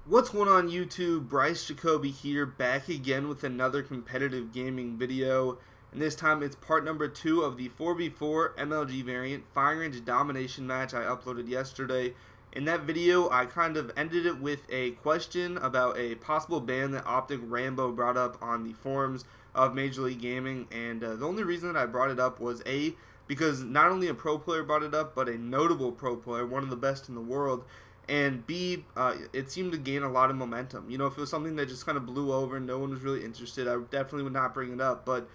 What's going on YouTube? Bryce Jacoby here, back again with another competitive gaming video. And this time it's part number 2 of the 4v4 MLG variant firing range domination match I uploaded yesterday. In that video, I kind of ended it with a question about a possible ban that Optic Rambo brought up on the forums of Major League Gaming. And the only reason that I brought it up was because not only a pro player brought it up, but a notable pro player, one of the best in the world. And B, it seemed to gain a lot of momentum. You know, if it was something that just kind of blew over and no one was really interested, I definitely would not bring it up. But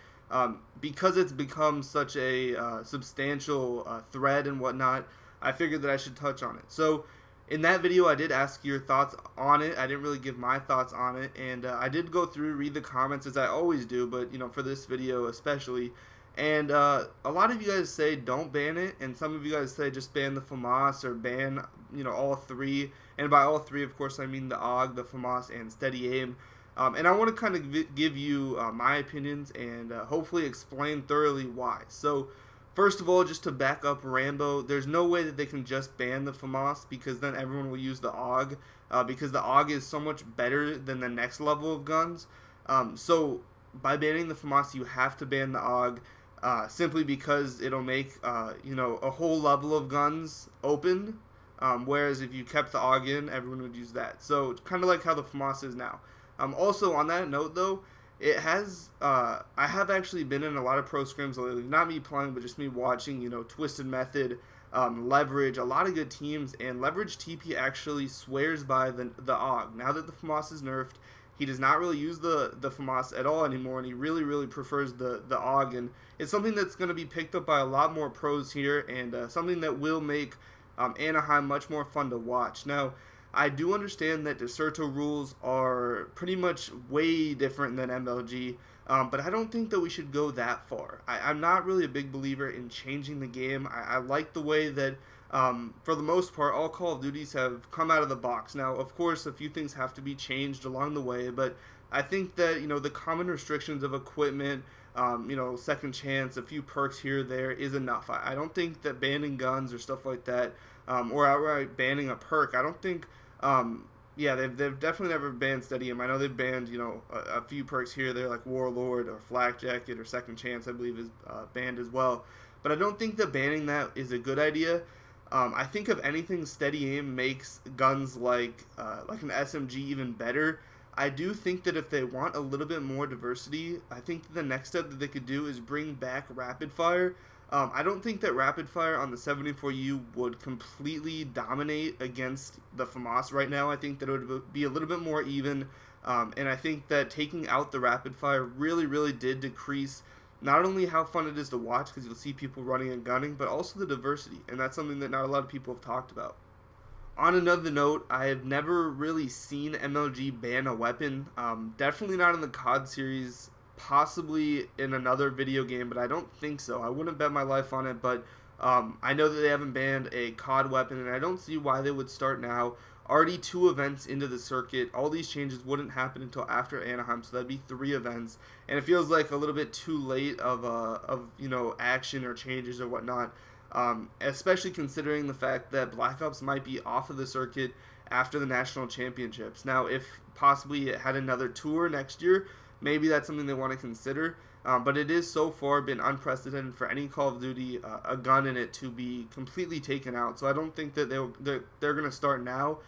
because it's become such a substantial thread and whatnot, I figured that I should touch on it. So in that video, I did ask your thoughts on it. I didn't really give my thoughts on it. And I did go through, read the comments as I always do. But, you know, for this video especially. And a lot of you guys say don't ban it, and some of you guys say just ban the Famas or ban, you know, all three. And by all three, of course, I mean the AUG, the Famas, and Steady Aim. And I want to kind of give you my opinions and hopefully explain thoroughly why. So, first of all, just to back up Rambo, there's no way that they can just ban the Famas because then everyone will use the AUG because the AUG is so much better than the next level of guns. So, by banning the Famas, you have to ban the AUG. Simply because it'll make you know, a whole level of guns open, whereas if you kept the AUG in, everyone would use that. So kind of like how the FAMAS is now. Also on that note though, it has I have actually been in a lot of pro scrims lately, not me playing but just me watching, you know, Twisted Method, Leverage, a lot of good teams, and Leverage TP actually swears by the AUG. Now that the FAMAS is nerfed, he does not really use the Famas at all anymore, and he really prefers the AUG, and it's something that's going to be picked up by a lot more pros here, and something that will make Anaheim much more fun to watch. Now, I do understand that Deserto rules are pretty much way different than MLG, but I don't think that we should go that far. I'm not really a big believer in changing the game. I like the way that for the most part, all Call of Duties have come out of the box. Now, of course, a few things have to be changed along the way, but I think that, you know, the common restrictions of equipment, you know, second chance, a few perks here or there is enough. I don't think that banning guns or stuff like that, or outright banning a perk, I don't think, yeah, they've definitely never banned Steady Aim. I know they've banned, you know, a few perks here or there, like Warlord or Flak Jacket or Second Chance, I believe, is banned as well. But I don't think that banning that is a good idea. I think if anything, Steady Aim makes guns like an SMG even better. I do think that if they want a little bit more diversity, I think the next step that they could do is bring back Rapid Fire. I don't think that Rapid Fire on the 74U would completely dominate against the Famas right now. I think that it would be a little bit more even, and I think that taking out the Rapid Fire really did decrease not only how fun it is to watch, because you'll see people running and gunning, but also the diversity, and that's something that not a lot of people have talked about. On another note, I have never really seen MLG ban a weapon, definitely not in the COD series, possibly in another video game, but I don't think so. I wouldn't bet my life on it, but I know that they haven't banned a COD weapon, and I don't see why they would start now. Already 2 events into the circuit. All these changes wouldn't happen until after Anaheim, so that'd be 3 events, and it feels like a little bit too late of you know, action or changes or whatnot. Especially considering the fact that Black Ops might be off of the circuit after the national championships. Now, if possibly it had another tour next year, maybe that's something they want to consider. But it is so far been unprecedented for any Call of Duty a gun in it to be completely taken out. So I don't think that they're going to start now.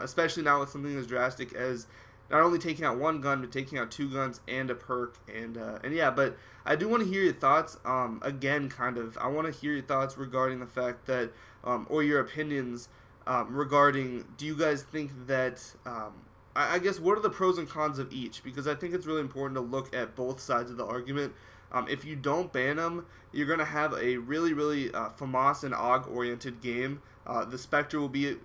Especially now with something as drastic as not only taking out 1 gun, but taking out 2 guns and a perk. And yeah, but I do want to hear your thoughts, again, I want to hear your thoughts regarding the fact that, or your opinions regarding, do you guys think that, I guess, what are the pros and cons of each? Because I think it's really important to look at both sides of the argument. If you don't ban them, you're going to have a really Famas and AUG oriented game. The Spectre will be,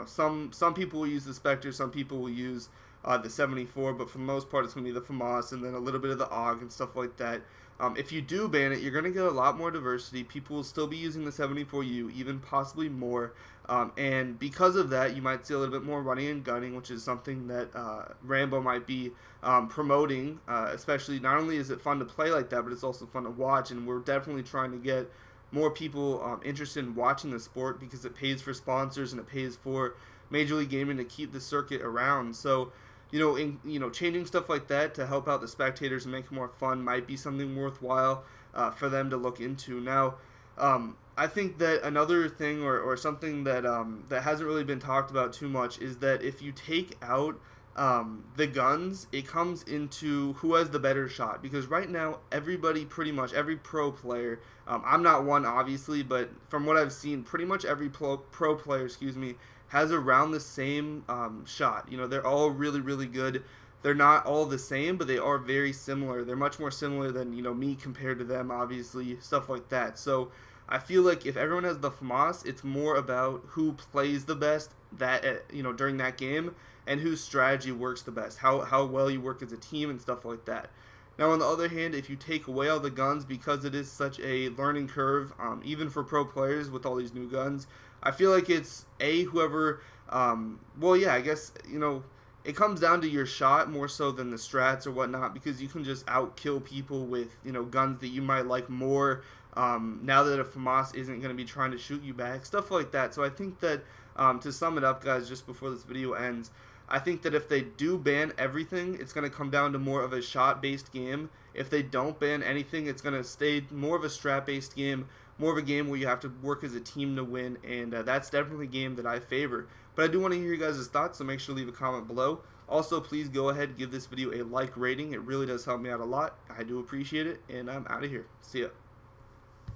some people will use the Spectre, some people will use the 74, but for the most part it's going to be the Famas and then a little bit of the AUG and stuff like that. If you do ban it, you're going to get a lot more diversity. People will still be using the 74U, even possibly more. And because of that, you might see a little bit more running and gunning, which is something that Rambo might be promoting. Especially, not only is it fun to play like that, but it's also fun to watch. And we're definitely trying to get more people interested in watching the sport because it pays for sponsors and it pays for Major League Gaming to keep the circuit around. So, changing stuff like that to help out the spectators and make it more fun might be something worthwhile for them to look into. Now, I think that another thing or something that that hasn't really been talked about too much is that if you take out the guns, it comes into who has the better shot. Because right now, everybody, pretty much every pro player, I'm not one obviously, but from what I've seen, pretty much every pro player, has around the same shot. They're all really, really good. They're not all the same, but they are very similar. They're much more similar than, me compared to them, obviously, stuff like that. So I feel like if everyone has the Famas, it's more about who plays the best during that game and whose strategy works the best, how well you work as a team and stuff like that. Now, on the other hand, if you take away all the guns, because it is such a learning curve, even for pro players with all these new guns, I feel like it's whoever, I guess, it comes down to your shot more so than the strats or whatnot, because you can just outkill people with, guns that you might like more, now that a Famas isn't going to be trying to shoot you back, stuff like that. So I think that, to sum it up, guys, just before this video ends, I think that if they do ban everything, it's going to come down to more of a shot-based game. If they don't ban anything, it's going to stay more of a strat-based game, more of a game where you have to work as a team to win, and that's definitely a game that I favor. But I do want to hear you guys' thoughts, so make sure to leave a comment below. Also, please go ahead and give this video a like rating. It really does help me out a lot. I do appreciate it, and I'm out of here. See ya.